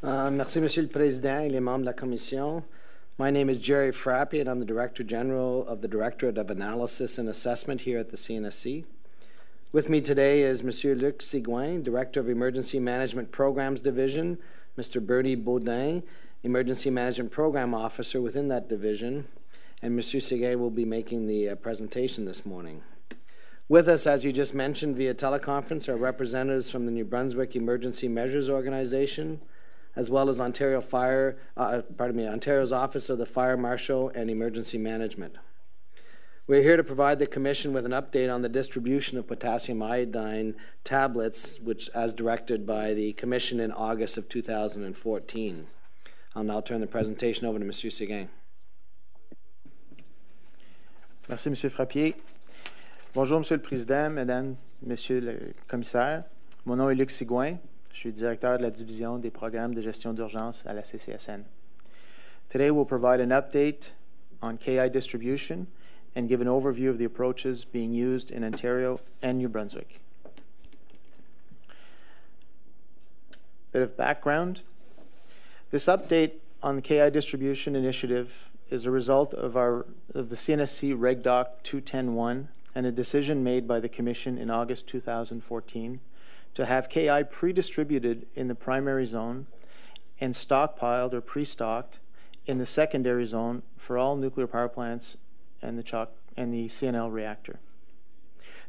Merci, Monsieur le Président et les membres de la Commission. My name is Jerry Frappy, and I'm the Director General of the Directorate of Analysis and Assessment here at the CNSC. With me today is Monsieur Luc Sigouin, Director of Emergency Management Programs Division, Mr. Bernie Baudin, Emergency Management Program Officer within that division, and Monsieur Sigouin will be making the presentation this morning. With us, as you just mentioned, via teleconference are representatives from the New Brunswick Emergency Measures Organization, as well as Ontario's Office of the Fire Marshal and Emergency Management. We're here to provide the Commission with an update on the distribution of potassium iodine tablets, which as directed by the Commission in August of 2014. I'll now turn the presentation over to Monsieur Séguin. Merci, Monsieur Frappier. Bonjour, Monsieur le Président, Mesdames, Messieurs le Commissaire. Mon nom est Luc Sigouin. Je suis directeur de la division des programmes de gestion d'urgence à la CCSN. Today we'll provide an update on KI distribution and give an overview of the approaches being used in Ontario and New Brunswick. Bit of background. This update on the KI distribution initiative is a result of the CNSC Reg Doc 210-1 and a decision made by the Commission in August 2014 to have KI pre-distributed in the primary zone and stockpiled or pre-stocked in the secondary zone for all nuclear power plants and the CNL reactor.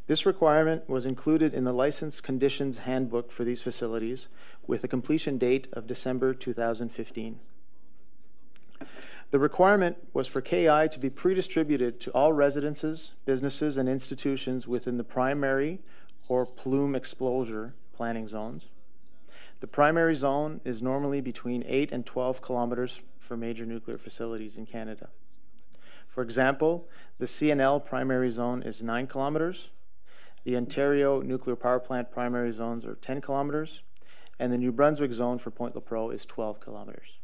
This requirement was included in the License Conditions Handbook for these facilities with a completion date of December 2015. The requirement was for KI to be pre-distributed to all residences, businesses, and institutions within the primary or plume exposure planning zones. The primary zone is normally between 8 and 12 kilometers for major nuclear facilities in Canada. For example, the CNL primary zone is 9 kilometers, the Ontario nuclear power plant primary zones are 10 kilometers, and the New Brunswick zone for Pointe-le-Preau is 12 kilometers.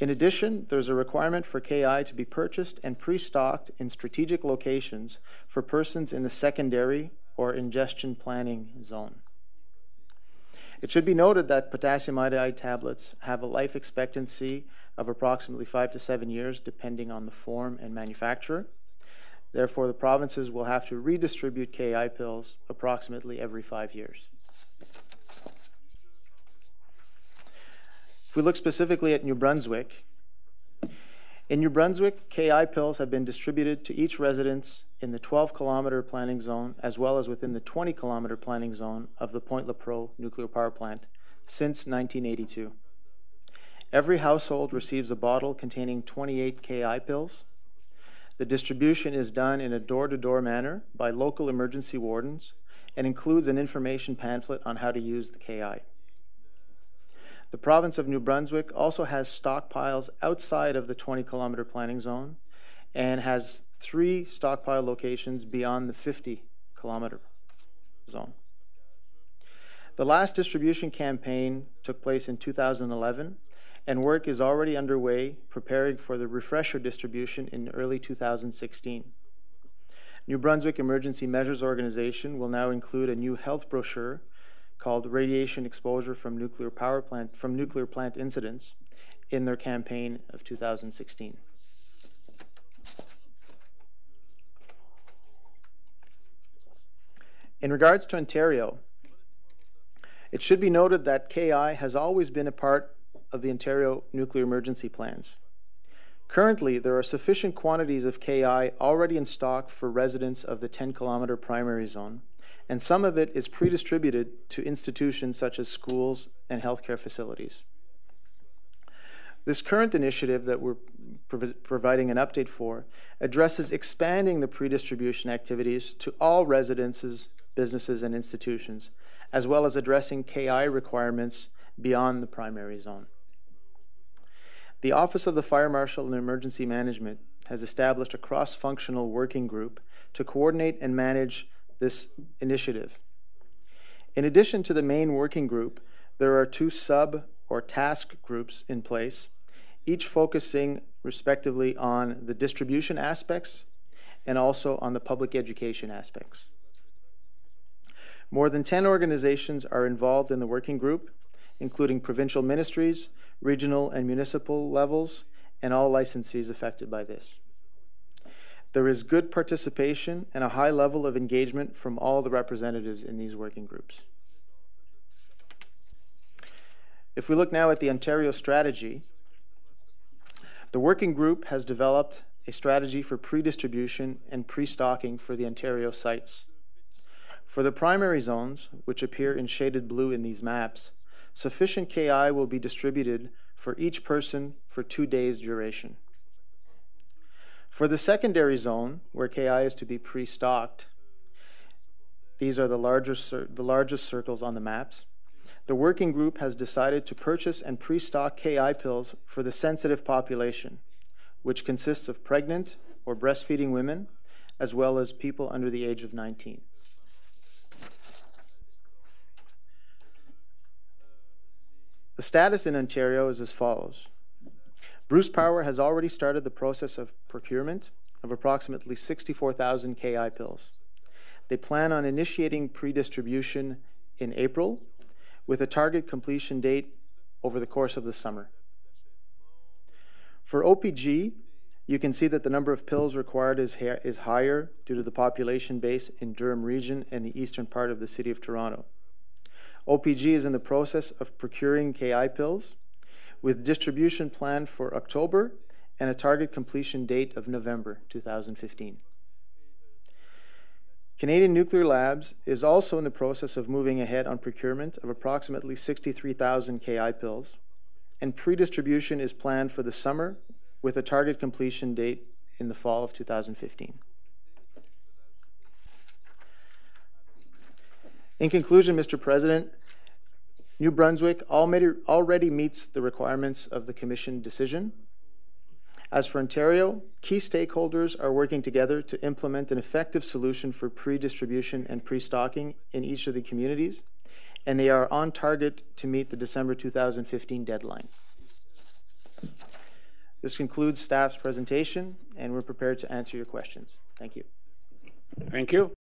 In addition, there's a requirement for KI to be purchased and pre-stocked in strategic locations for persons in the secondary or ingestion planning zone. It should be noted that potassium iodide tablets have a life expectancy of approximately 5 to 7 years, depending on the form and manufacturer. Therefore, the provinces will have to redistribute KI pills approximately every 5 years. If we look specifically at New Brunswick, in New Brunswick, KI pills have been distributed to each residence in the 12-kilometer planning zone as well as within the 20-kilometer planning zone of the Pointe-le-Preau nuclear power plant since 1982. Every household receives a bottle containing 28 KI pills. The distribution is done in a door-to-door manner by local emergency wardens and includes an information pamphlet on how to use the KI. The province of New Brunswick also has stockpiles outside of the 20-kilometer planning zone and has 3 stockpile locations beyond the 50-kilometer zone. The last distribution campaign took place in 2011, and work is already underway preparing for the refresher distribution in early 2016. New Brunswick Emergency Measures Organization will now include a new health brochure called Radiation Exposure from Nuclear Plant Incidents in their campaign of 2016. In regards to Ontario, it should be noted that KI has always been a part of the Ontario nuclear emergency plans. Currently, there are sufficient quantities of KI already in stock for residents of the 10-kilometer primary zone, and some of it is pre-distributed to institutions such as schools and healthcare facilities. This current initiative that we're providing an update for addresses expanding the pre-distribution activities to all residences, businesses, and institutions, as well as addressing KI requirements beyond the primary zone. The Office of the Fire Marshal and Emergency Management has established a cross-functional working group to coordinate and manage this initiative. In addition to the main working group, there are 2 sub or task groups in place, each focusing respectively on the distribution aspects and also on the public education aspects. More than 10 organizations are involved in the working group, including provincial ministries, regional and municipal levels, and all licensees affected by this. There is good participation and a high level of engagement from all the representatives in these working groups. If we look now at the Ontario strategy, the working group has developed a strategy for pre-distribution and pre-stocking for the Ontario sites. For the primary zones, which appear in shaded blue in these maps, sufficient KI will be distributed for each person for 2 days duration. For the secondary zone, where KI is to be pre-stocked, these are the largest circles on the maps, the working group has decided to purchase and pre-stock KI pills for the sensitive population, which consists of pregnant or breastfeeding women, as well as people under the age of 19. The status in Ontario is as follows. Bruce Power has already started the process of procurement of approximately 64,000 KI pills. They plan on initiating pre-distribution in April, with a target completion date over the course of the summer. For OPG, you can see that the number of pills required is higher due to the population base in Durham Region and the eastern part of the City of Toronto. OPG is in the process of procuring KI pills, with distribution planned for October and a target completion date of November 2015. Canadian Nuclear Labs is also in the process of moving ahead on procurement of approximately 63,000 KI pills, and pre-distribution is planned for the summer with a target completion date in the fall of 2015. In conclusion, Mr. President, New Brunswick already meets the requirements of the Commission decision. As for Ontario, key stakeholders are working together to implement an effective solution for pre-distribution and pre-stocking in each of the communities, and they are on target to meet the December 2015 deadline. This concludes staff's presentation, and we're prepared to answer your questions. Thank you. Thank you.